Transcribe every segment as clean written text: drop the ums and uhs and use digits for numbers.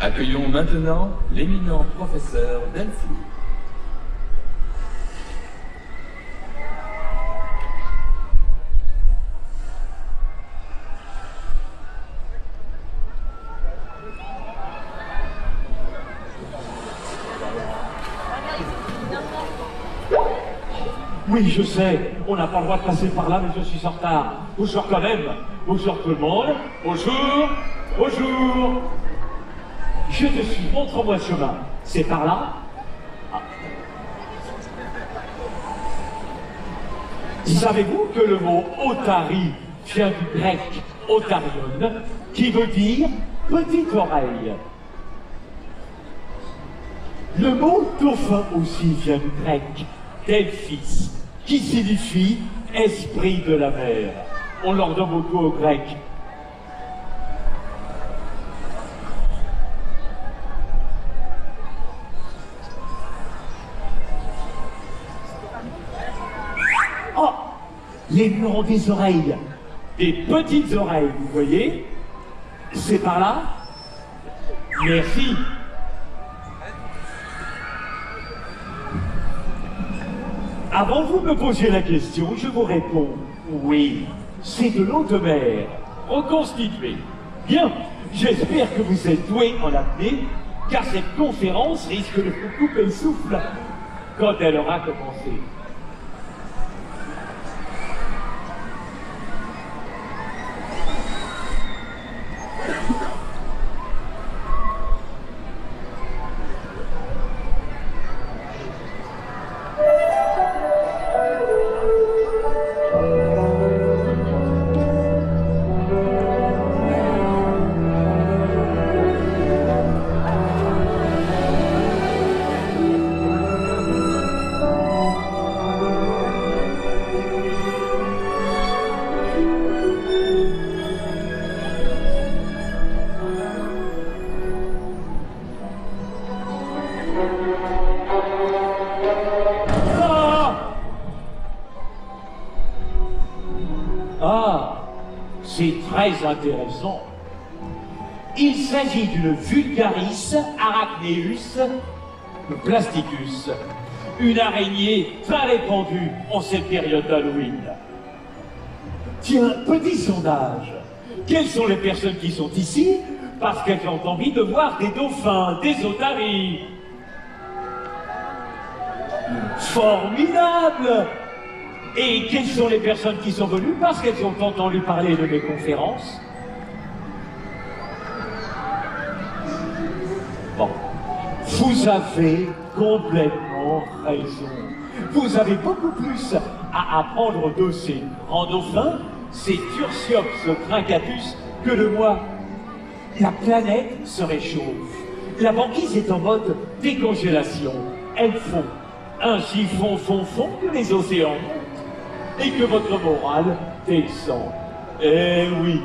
Accueillons maintenant l'éminent professeur Delphine. Oui, je sais, on n'a pas le droit de passer par là, mais je suis en retard. Bonjour quand même. Bonjour tout le monde. Bonjour. Bonjour. Je te suis, montre-moi le chemin. C'est par là? Ah. Savez-vous que le mot otari vient du grec otarion, qui veut dire petite oreille? Le mot dauphin aussi vient du grec Delphis, qui signifie esprit de la mer. On leur donne beaucoup au grec. Oh, les noms des oreilles, des petites oreilles, vous voyez? C'est par là? Merci. Avant que vous me posiez la question, je vous réponds, oui, c'est de l'eau de mer, reconstituée. Bien, j'espère que vous êtes doués en apnée, car cette conférence risque de vous couper le souffle quand elle aura commencé. C'est très intéressant. Il s'agit d'une Vulgaris arachneus plasticus, une araignée très répandue en cette période d'Halloween. Tiens, petit sondage. Quelles sont les personnes qui sont ici parce qu'elles ont envie de voir des dauphins, des otaries? Formidable! Et quelles sont les personnes qui sont venues parce qu'elles ont entendu parler de mes conférences? Bon, vous avez complètement raison. Vous avez beaucoup plus à apprendre de ces grands dauphins, ces Tursiops trincatus, que de moi. La planète se réchauffe. La banquise est en mode décongélation. Elle fond. Ainsi fond que les océans montent et que votre morale descend. Eh oui,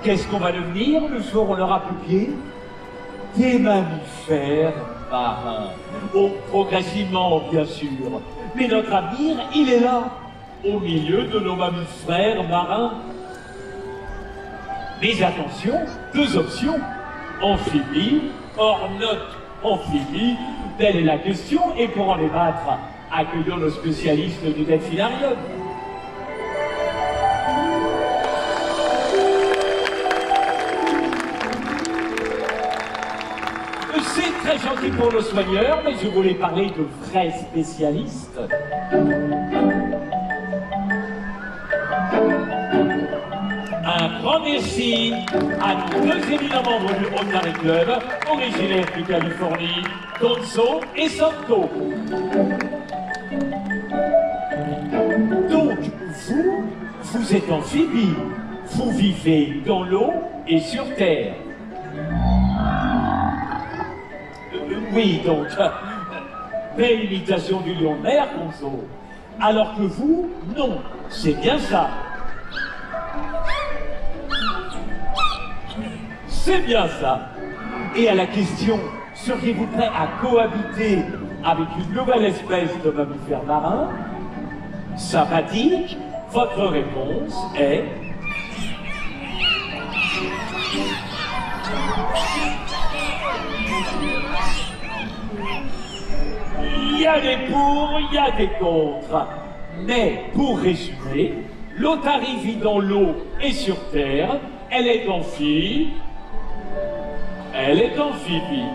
qu'est-ce qu'on va devenir le jour où on n'aura plus pied? Des mammifères marins. Oh, progressivement, bien sûr. Mais notre avenir, il est là, au milieu de nos mammifères marins. Mais attention, deux options. Amphibie, hors note amphibie, telle est la question, et pour en débattre, accueillons nos spécialistes du delphinarium. C'est très gentil pour nos soigneurs, mais je voulais parler de vrais spécialistes. Un grand merci à nos deux éminents membres du Rotary Club, originaires de Californie, Gonzo et Santo. Donc, vous êtes amphibie, vous vivez dans l'eau et sur terre. Oui, donc, belle imitation du lion de mer, Gonzo. Alors que vous, non, c'est bien ça. C'est bien ça. Et à la question, seriez-vous prêt à cohabiter avec une nouvelle espèce de mammifères marins sympathique? Votre réponse est... y a des pour, il y a des contre. Mais, pour résumer, l'otarie vit dans l'eau et sur terre, elle est amphibie, elle est amphibie.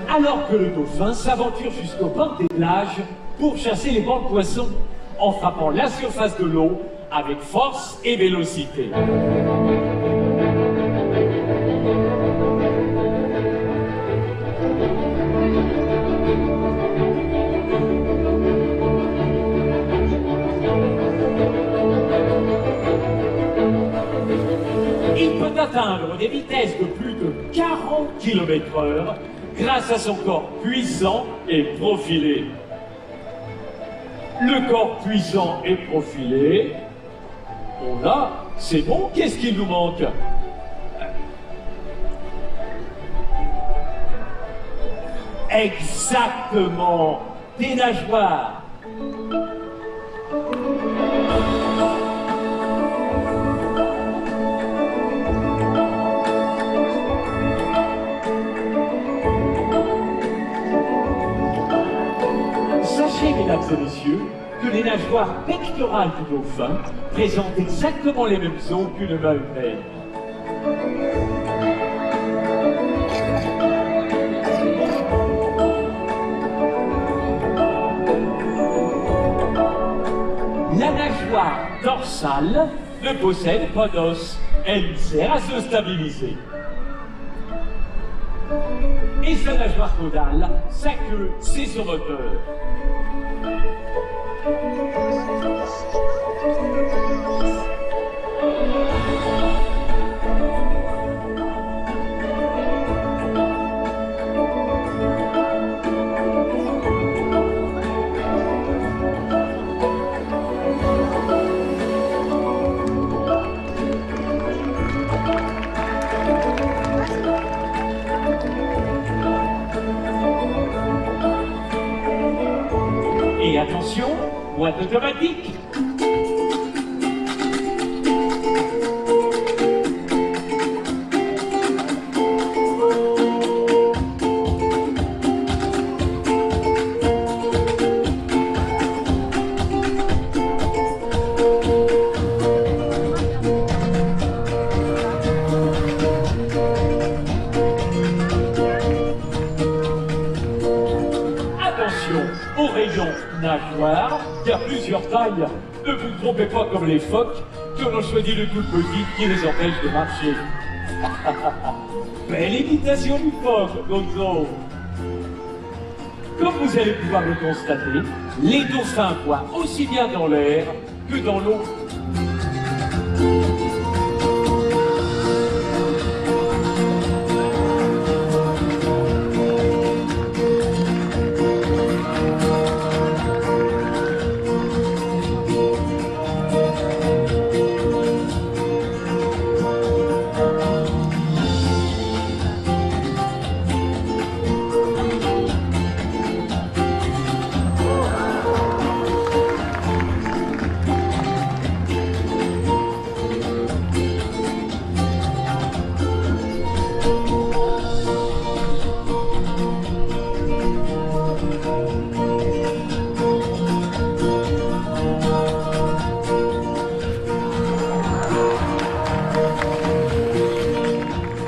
Alors que le dauphin s'aventure jusqu'au bord des plages pour chasser les bancs de poissons, en frappant la surface de l'eau avec force et vélocité. Il peut atteindre des vitesses de plus de 40 km/h grâce à son corps puissant et profilé. Le corps puissant et profilé, on a, c'est bon, qu'est-ce qu'il nous manque? Exactement, des nageoires. Sachez, mesdames et messieurs, que les nageoires pectorales du dauphin présentent exactement les mêmes os qu'une main humaine. La nageoire dorsale ne possède pas d'os. Elle sert à se stabiliser. Et sa nageoire caudale, sa queue, c'est son moteur. Et attention, boîte automatique. Au rayon nageoire, il y a plusieurs tailles. Ne vous trompez pas comme les phoques, qui en ont choisi le tout petit qui les empêche de marcher. Belle imitation du phoque, Gonzo. Comme vous allez pouvoir le constater, les dauphins voient aussi bien dans l'air que dans l'eau.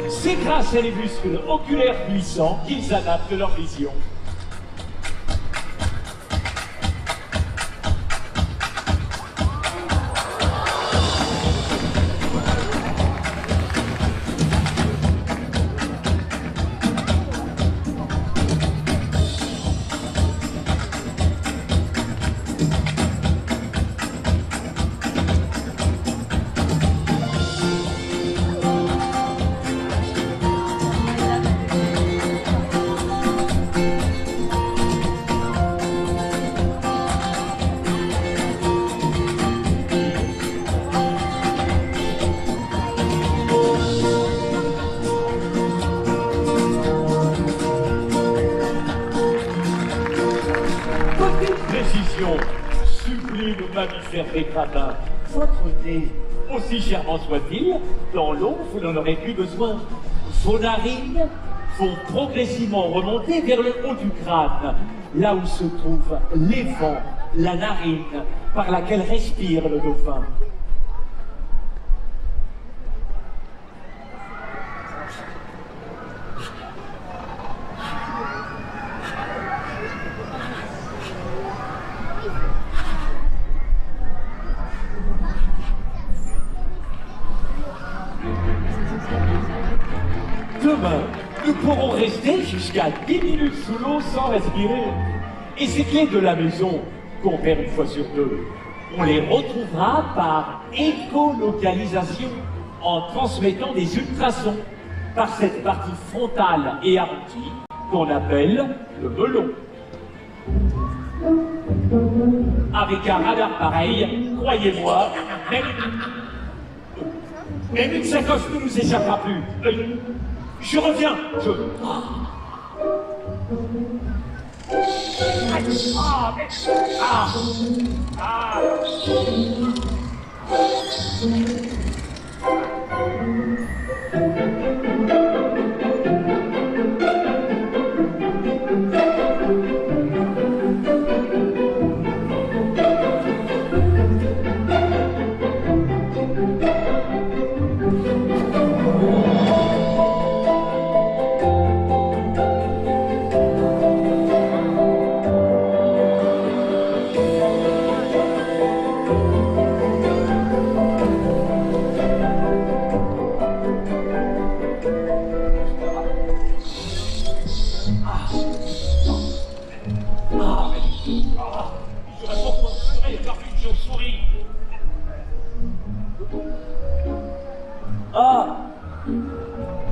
C'est grâce à les muscles oculaires puissants qu'ils adaptent leur vision. Précision, sublime mammifère des gradins, votre nez aussi charmant soit-il, dans l'eau, vous n'en aurez plus besoin. Vos narines vont progressivement remonter vers le haut du crâne, là où se trouve l'évent, la narine, par laquelle respire le dauphin. Demain, nous pourrons rester jusqu'à 10 minutes sous l'eau sans respirer. Et ces clés de la maison, qu'on perd une fois sur deux, on les retrouvera par écolocalisation, en transmettant des ultrasons par cette partie frontale et aboutie qu'on appelle le melon. Avec un radar pareil, croyez-moi, même une sacoche ne nous échappera plus. Je reviens,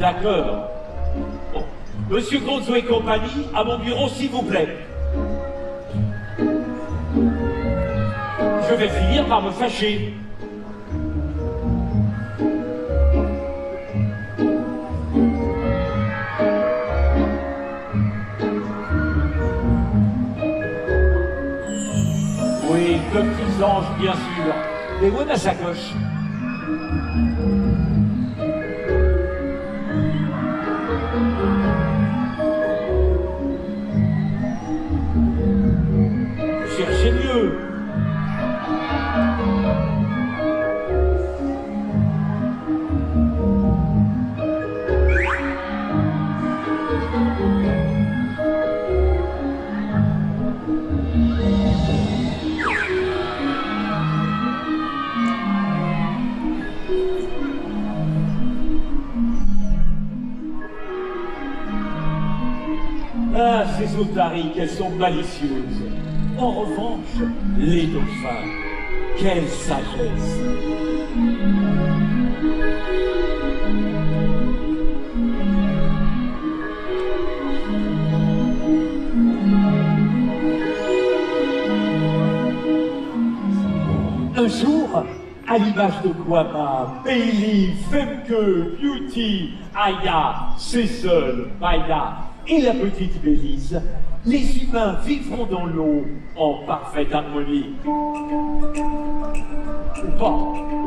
D'accord. Bon. Monsieur Gonzo et compagnie, à mon bureau, s'il vous plaît. Je vais finir par me fâcher. Oui, de petits anges, bien sûr. Et où est ma sacoche? Cherchez mieux. Ah, ces otaries, qu'elles sont malicieuses. En revanche, les dauphins, quelle sagesse! Un jour, à l'image de Guama, Bailey, Femke, Beauty, Aya, Cecil, Maya et la petite Bélise, les humains vivront dans l'eau en parfaite harmonie. Ou pas.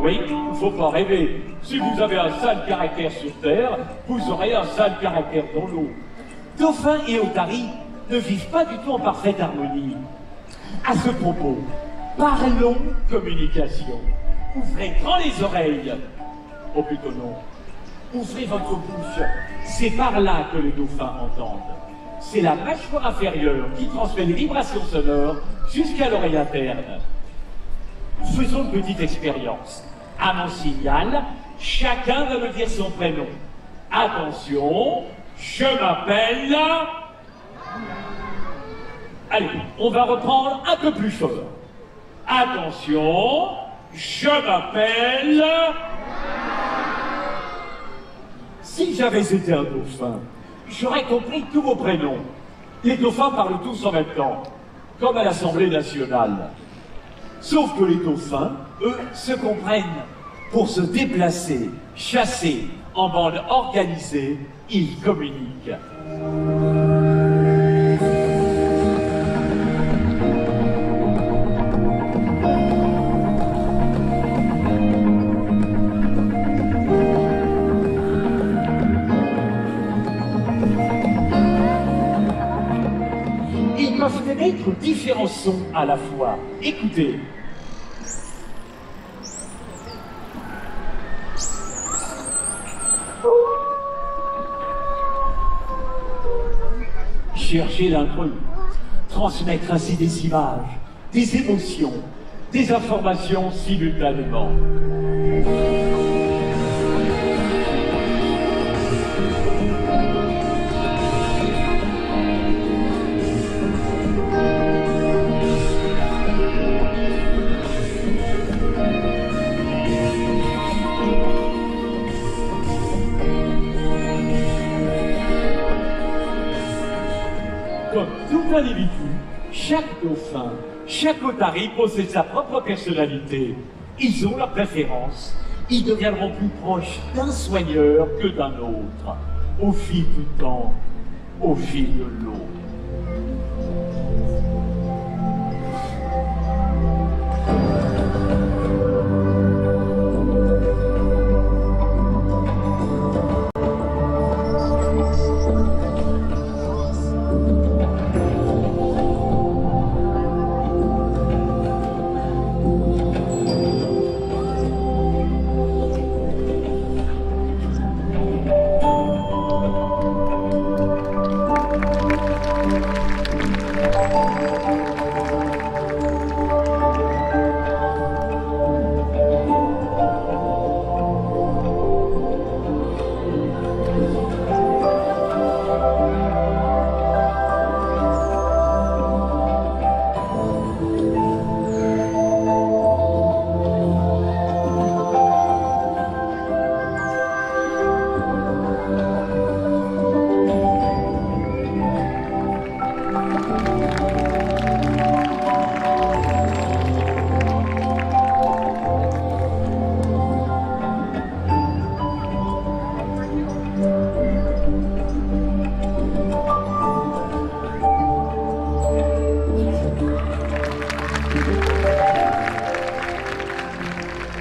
Oui, il ne faut pas rêver. Si vous avez un sale caractère sur Terre, vous aurez un sale caractère dans l'eau. Dauphins et otaries ne vivent pas du tout en parfaite harmonie. À ce propos, parlons communication. Ouvrez grand les oreilles. Oh plutôt non. Ouvrez votre bouche. C'est par là que les dauphins entendent. C'est la mâchoire inférieure qui transmet les vibrations sonores jusqu'à l'oreille interne. Faisons une petite expérience. À mon signal, chacun va me dire son prénom. Attention, je m'appelle... Allez, on va reprendre un peu plus fort. Attention, je m'appelle... Si j'avais été un dauphin, j'aurais compris tous vos prénoms. Les dauphins parlent tous en même temps, comme à l'Assemblée nationale. Sauf que les dauphins, eux, se comprennent. Pour se déplacer, chasser, en bande organisée, ils communiquent. avec différents sons à la fois. Écoutez. Chercher l'intrus, transmettre ainsi des images, des émotions, des informations simultanément. Comme tout individu, chaque dauphin, chaque otari possède sa propre personnalité. Ils ont leurs préférences. Ils deviendront plus proches d'un soigneur que d'un autre, au fil du temps, au fil de l'eau.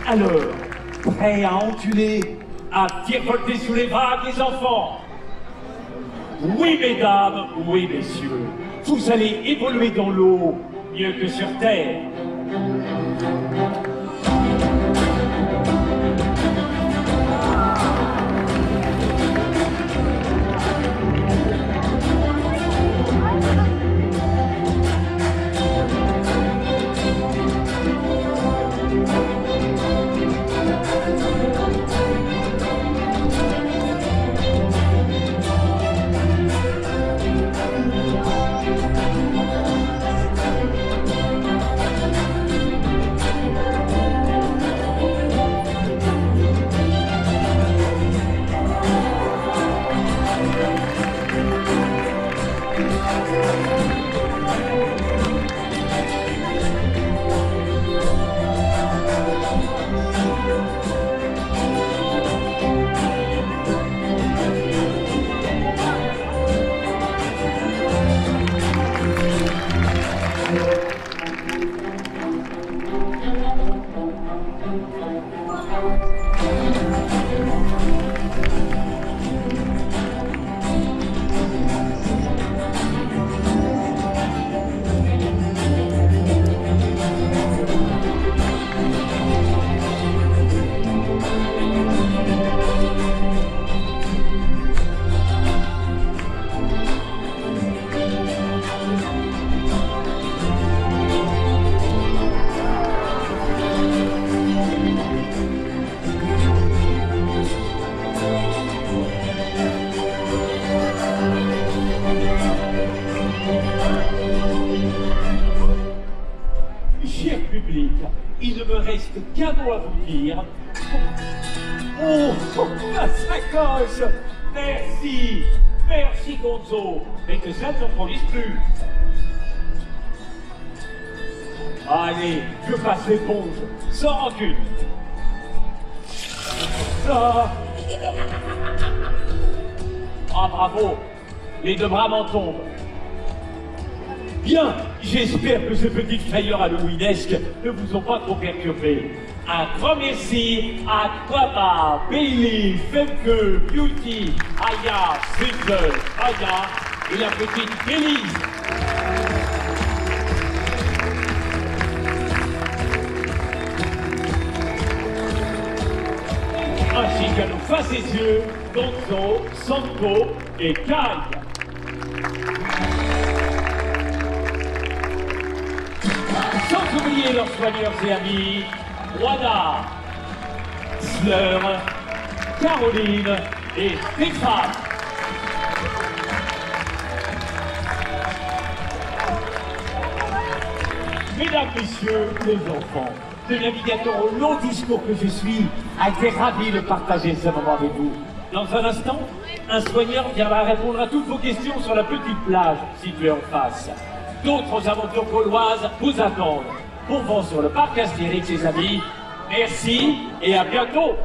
Alors, prêts à entuler, à virevolter sous les vagues les enfants? Oui, mesdames, oui, messieurs, vous allez évoluer dans l'eau mieux que sur terre. Cher public, il ne me reste qu'un mot à vous dire. Oh, la sacoche! Merci! Merci, Gonzo! Mais que ça ne s'en produise plus! Allez, je passe l'éponge, sans rancune! Ah, ah bravo! Les deux bras m'en tombent! Bien, j'espère que ces petites frayeurs halloweenesques ne vous ont pas trop perturbé. Un grand merci à Papa, Bailey, Femke, Beauty, Aya, Suzel, Aya et la petite Élise. piano face ses yeux, Gonzo, Sanko et Kai. Sans oublier leurs soigneurs et amis, Wada, Fleur, Caroline et Stéphane. Mesdames, Messieurs, les enfants, le navigateur au long discours que je suis a été ravi de partager ce moment avec vous. Dans un instant, un soigneur viendra répondre à toutes vos questions sur la petite plage située en face. D'autres aventures gauloises vous attendent. Pour vous sur le parc Astérix, les amis, merci et à bientôt.